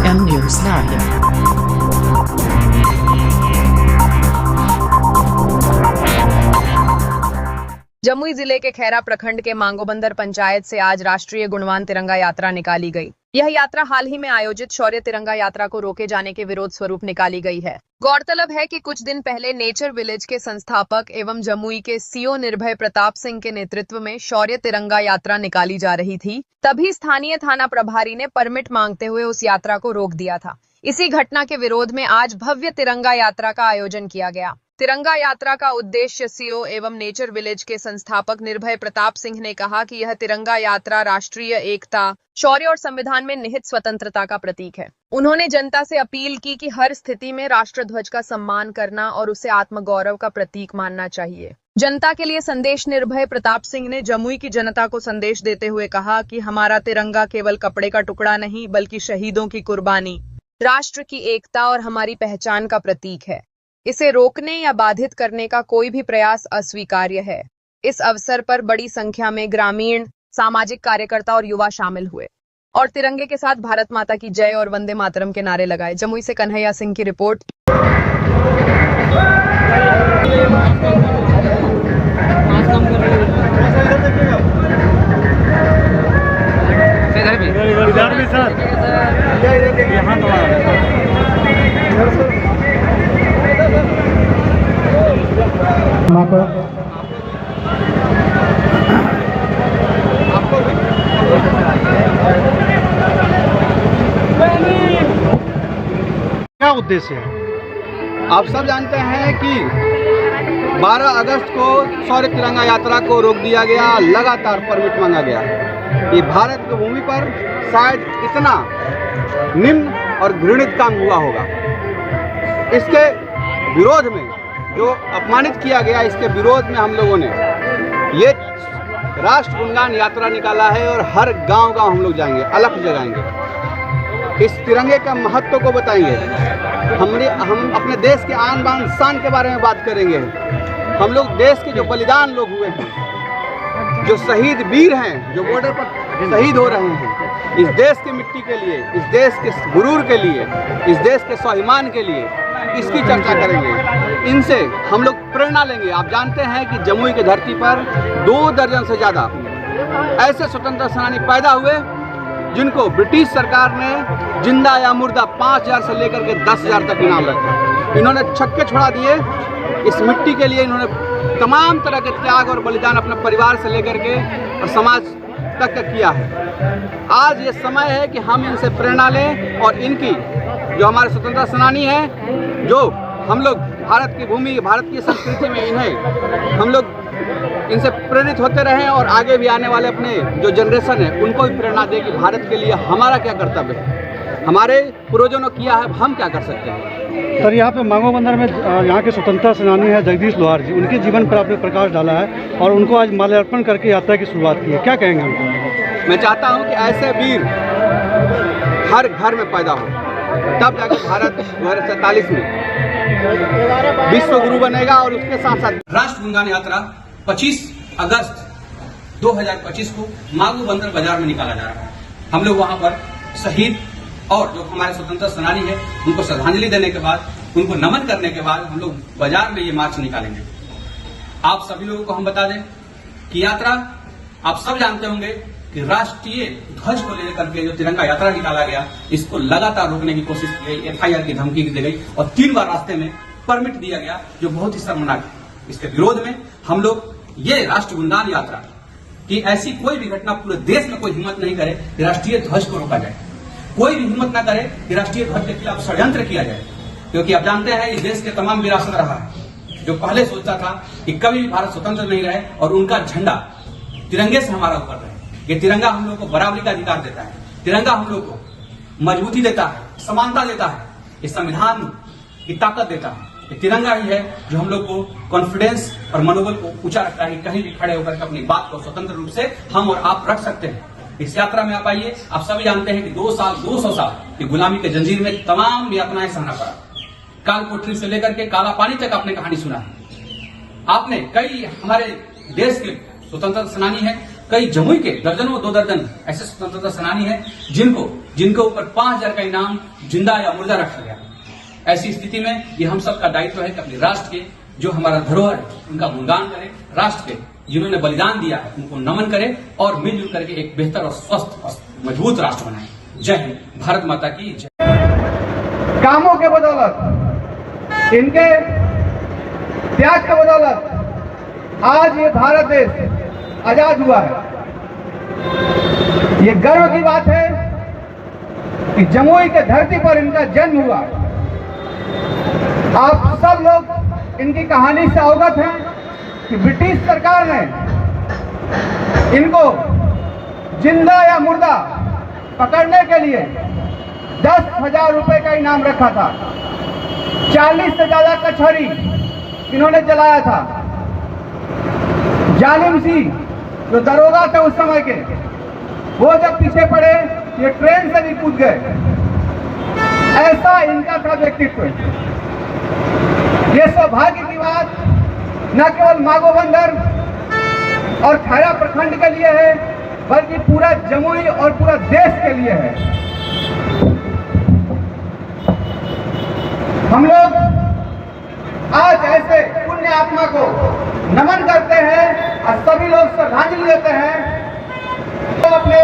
M News Live। Jamui जिले के खैरा प्रखंड के मांगोबंदर पंचायत से आज राष्ट्रीय गुणवान तिरंगा यात्रा निकाली गई। यह यात्रा हाल ही में आयोजित शौर्य तिरंगा यात्रा को रोके जाने के विरोध स्वरूप निकाली गई है। गौरतलब है कि कुछ दिन पहले नेचर विलेज के संस्थापक एवं जमुई के सीओ निर्भय प्रताप सिंह के नेतृत्व में शौर्य तिरंगा यात्रा निकाली जा रही थी। तभी स्थानीय थाना प्रभारी ने परमिट मांगते हुए उस यात्रा को रोक दिया था। इसी घटना के विरोध में आज भव्य तिरंगा यात्रा का आयोजन किया गया। तिरंगा यात्रा का उद्देश्य सीओ एवं नेचर विलेज के संस्थापक निर्भय प्रताप सिंह ने कहा कि यह तिरंगा यात्रा राष्ट्रीय एकता, शौर्य और संविधान में निहित स्वतंत्रता का प्रतीक है। उन्होंने जनता से अपील की कि हर स्थिति में राष्ट्रध्वज का सम्मान करना और उसे आत्मगौरव का प्रतीक मानना चाहिए। जनता के लिए संदेश निर्भय प्रताप सिंह ने जमुई की जनता को संदेश देते हुए कहा कि हमारा तिरंगा केवल कपड़े का टुकड़ा नहीं बल्कि शहीदों की कुर्बानी, राष्ट्र की एकता और हमारी पहचान का प्रतीक है। इसे रोकने या बाधित करने का कोई भी प्रयास अस्वीकार्य है। इस अवसर पर बड़ी संख्या में ग्रामीण, सामाजिक कार्यकर्ता और युवा शामिल हुए और तिरंगे के साथ भारत माता की जय और वंदे मातरम के नारे लगाए। जमुई से कन्हैया सिंह की रिपोर्ट। क्या उद्देश्य है? आप सब जानते हैं कि 12 अगस्त को शौर्य तिरंगा यात्रा को रोक दिया गया, लगातार परमिट मांगा गया। ये भारत की भूमि पर शायद इतना निम्न और घृणित काम हुआ होगा। इसके विरोध में जो अपमानित किया गया, इसके विरोध में हम लोगों ने ये राष्ट्र गुणगान यात्रा निकाला है और हर गांव-गांव हम लोग जाएंगे, अलख जगाएंगे, इस तिरंगे का महत्व को बताएंगे। हम अपने देश के आन बान शान के बारे में बात करेंगे। हम लोग देश के जो बलिदान लोग हुए हैं, जो शहीद वीर हैं, जो बॉर्डर पर शहीद हो रहे हैं, इस देश की मिट्टी के लिए, इस देश के गुरूर के लिए, इस देश के स्वाभिमान के लिए, इसकी चर्चा करेंगे। इनसे हम लोग प्रेरणा लेंगे। आप जानते हैं कि जमुई की धरती पर 2 दर्जन से ज़्यादा ऐसे स्वतंत्रता सेनानी पैदा हुए जिनको ब्रिटिश सरकार ने जिंदा या मुर्दा 5,000 से लेकर के 10,000 तक इनाम रखा। इन्होंने छक्के छोड़ा दिए इस मिट्टी के लिए। इन्होंने तमाम तरह के त्याग और बलिदान अपने परिवार से लेकर के और समाज तक का किया है। आज ये समय है कि हम इनसे प्रेरणा लें और इनकी जो हमारे स्वतंत्रता सेनानी हैं, जो हम लोग भारत की भूमि, भारत की संस्कृति में इन्हें हम लोग इनसे प्रेरित होते रहें और आगे भी आने वाले अपने जो जनरेशन है उनको भी प्रेरणा दें कि भारत के लिए हमारा क्या कर्तव्य है, हमारे पूर्वजों ने किया है, हम क्या कर सकते हैं। सर, यहाँ पे मांगोबंदर में यहाँ के स्वतंत्रता सेनानी है जगदीश लोहार जी, उनके जीवन पर आपने प्रकाश डाला है और उनको आज माल्यार्पण करके यात्रा की शुरुआत की है। क्या कहेंगे उनको? मैं चाहता हूँ कि ऐसे वीर हर घर में पैदा हो, तब जाके भारत 2047 में विश्व गुरु बनेगा। और उसके साथ साथ राष्ट्र गुणगान यात्रा 25 अगस्त 2025 को मांगोबंदर बाजार में निकाला जा रहा है। हम लोग वहां पर शहीद और जो हमारे स्वतंत्रता सेनानी है उनको श्रद्धांजलि देने के बाद, उनको नमन करने के बाद हम लोग बाजार में ये मार्च निकालेंगे। आप सभी लोगों को हम बता दें कि यात्रा, आप सब जानते होंगे कि राष्ट्रीय ध्वज को लेकर के जो तिरंगा यात्रा निकाला गया, इसको लगातार रोकने की कोशिश की गई, FIR की धमकी दी गई और 3 बार रास्ते में परमिट दिया गया, जो बहुत ही शर्मनाक है। इसके विरोध में हम लोग ये राष्ट्र गुणगान यात्रा की ऐसी कोई भी घटना, पूरे देश में कोई हिम्मत नहीं करे कि राष्ट्रीय ध्वज को रोका जाए, कोई भी हिम्मत ना करे कि राष्ट्रीय ध्वज के खिलाफ षड्यंत्र किया जाए। क्योंकि आप जानते हैं इस देश के तमाम विरासत रहा है, जो पहले सोचता था कि कभी भी भारत स्वतंत्र नहीं रहे और उनका झंडा तिरंगे से हमारा ऊपर रहे। ये तिरंगा हम लोग को बराबरी का अधिकार देता है, तिरंगा हम लोग को मजबूती देता है, समानता देता है, ये संविधान की ताकत देता है। ये तिरंगा ही है जो हम लोग को कॉन्फिडेंस और मनोबल को ऊंचा रखता है कि कहीं भी खड़े होकर अपनी बात को स्वतंत्र रूप से हम और आप रख सकते हैं। इस यात्रा में आप आइए। आप सभी जानते हैं कि 200 साल की गुलामी के जंजीर में तमाम यातनाएं सहना पड़ा। काल कोठरी से लेकर के काला पानी तक आपने कहानी सुना है। आपने कई हमारे देश के स्वतंत्रता सेनानी है कई जमुई के दर्जनों 2 दर्जन ऐसे स्वतंत्रता सेनानी हैं जिनके ऊपर 5,000 का इनाम जिंदा या मुर्दा रखा गया। ऐसी स्थिति में ये हम सबका दायित्व है कि अपने राष्ट्र के जो हमारा धरोहर है उनका गुणगान करें, राष्ट्र के जिन्होंने बलिदान दिया है उनको नमन करें और मिलजुल करके एक बेहतर और स्वस्थ और मजबूत राष्ट्र बनाएं। जय हिंद, भारत माता की जय। कामों के बदौलत, इनके त्याग के बदौलत आज ये भारत देश आजाद हुआ है। ये गर्व की बात है कि जमुई के धरती पर इनका जन्म हुआ। आप सब लोग इनकी कहानी से अवगत हैं कि ब्रिटिश सरकार ने इनको जिंदा या मुर्दा पकड़ने के लिए 10,000 रुपए का इनाम रखा था। 40 से ज्यादा कचहरी इन्होंने जलाया था। जालिम सिंह जो दरोगा थे उस समय के, वो जब पीछे पड़े ये ट्रेन से भी कूद गए। ऐसा इनका था व्यक्तित्व। ये सौभाग्य की बात न केवल मागो बंदर और खैरा प्रखंड के लिए है, बल्कि पूरा जमुई और पूरा देश के लिए है। हम लोग आज ऐसे पुण्य आत्मा को नमन करते हैं और सभी लोग श्रद्धांजलि देते हैं तो अपने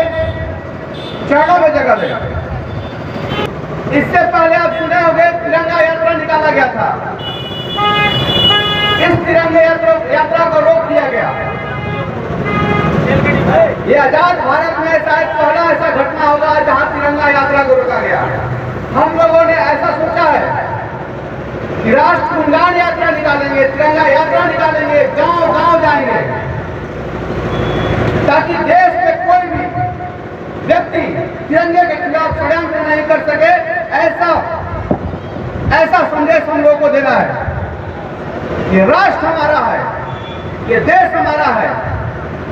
चरणों में जगह दें। इससे पहले आप सुने होंगे तिरंगा यात्रा निकाला गया था। इस तिरंगा यात्रा को रोक दिया गया। ये आजाद भारत में शायद पहला ऐसा घटना होगा जहां तिरंगा यात्रा को रोका गया। हम लोगों ने ऐसा सोचा है कि राष्ट्र गुणगान यात्रा निकालेंगे, तिरंगा यात्रा निकालेंगे, गांव गांव जाएंगे, ताकि देश के कोई भी व्यक्ति तिरंगे के खिलाफ षड्यंत्र नहीं कर सके। ऐसा संदेश हम लोगों को देना है। ये राष्ट्र हमारा है, ये देश हमारा है,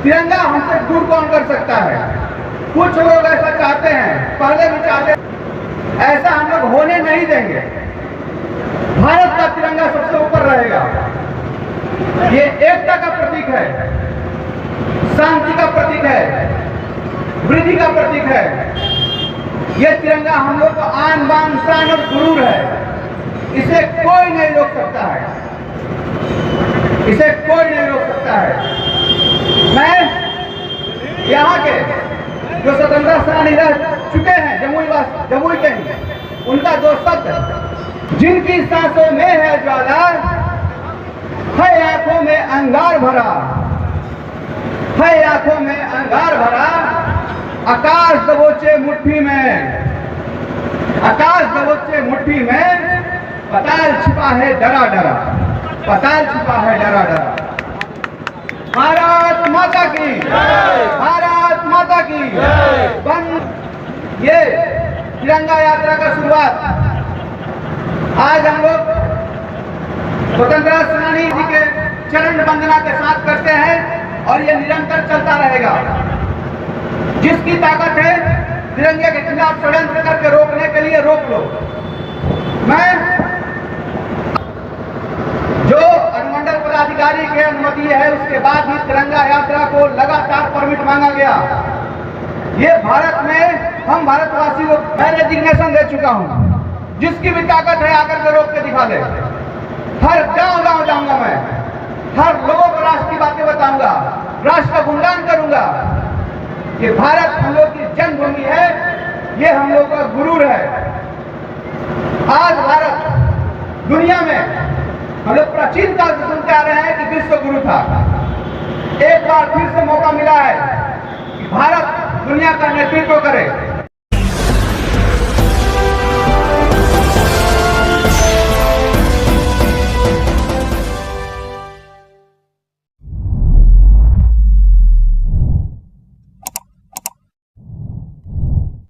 तिरंगा हमसे दूर कौन कर सकता है। कुछ लोग ऐसा चाहते हैं, पहले भी चाहते हैं, ऐसा हम लोग होने नहीं देंगे। भारत का तिरंगा सबसे ऊपर रहेगा। ये एकता का प्रतीक है, शांति का प्रतीक है, वृद्धि का प्रतीक है। ये तिरंगा हम लोग को आन बान शान और गुरूर है। इसे कोई नहीं रोक सकता है, इसे कोई नहीं रोक सकता है। मैं यहाँ के जो स्वतंत्रता सेनानी रह चुके हैं, जमुई के ही, उनका दो शब्द, जिनकी सांसों में है ज्वाला, है आंखों में अंगार भरा, है आंखों में अंगार भरा, आकाश दबोचे मुट्ठी में, आकाश दबोचे मुट्ठी में, पताल छिपा है डरा डरा, पताल छिपा है डरा डरा। भारत माता की, भारत माता की। ये तिरंगा यात्रा का शुरुआत आज हम लोग स्वतंत्रता सेनानी जी के चरण वंदना के साथ करते हैं और ये निरंतर चलता रहेगा। जिसकी ताकत है तिरंगे के खिलाफ षड्यंत्र करके रोकने के लिए रोक लो। मैं जो अनुमंडल पदाधिकारी की अनुमति है उसके बाद ही तिरंगा यात्रा को लगातार परमिट मांगा गया। ये भारत में हम भारतवासी को मैं रेजिग्नेशन दे चुका हूं। जिसकी भी ताकत है आकर के रोक के दिखा दे। हर गांव गांव जाऊंगा मैं, हर लोगों को राष्ट्र की बातें बताऊंगा, राष्ट्र का गुणगान करूंगा। ये भारत हम लोग की जन्मभूमि है, ये हम लोग का गुरूर है। आज भारत दुनिया में हम लोग प्राचीन काल से सुनते आ रहे हैं कि विश्व गुरु था। एक बार फिर से मौका मिला है कि भारत दुनिया का नेतृत्व करे।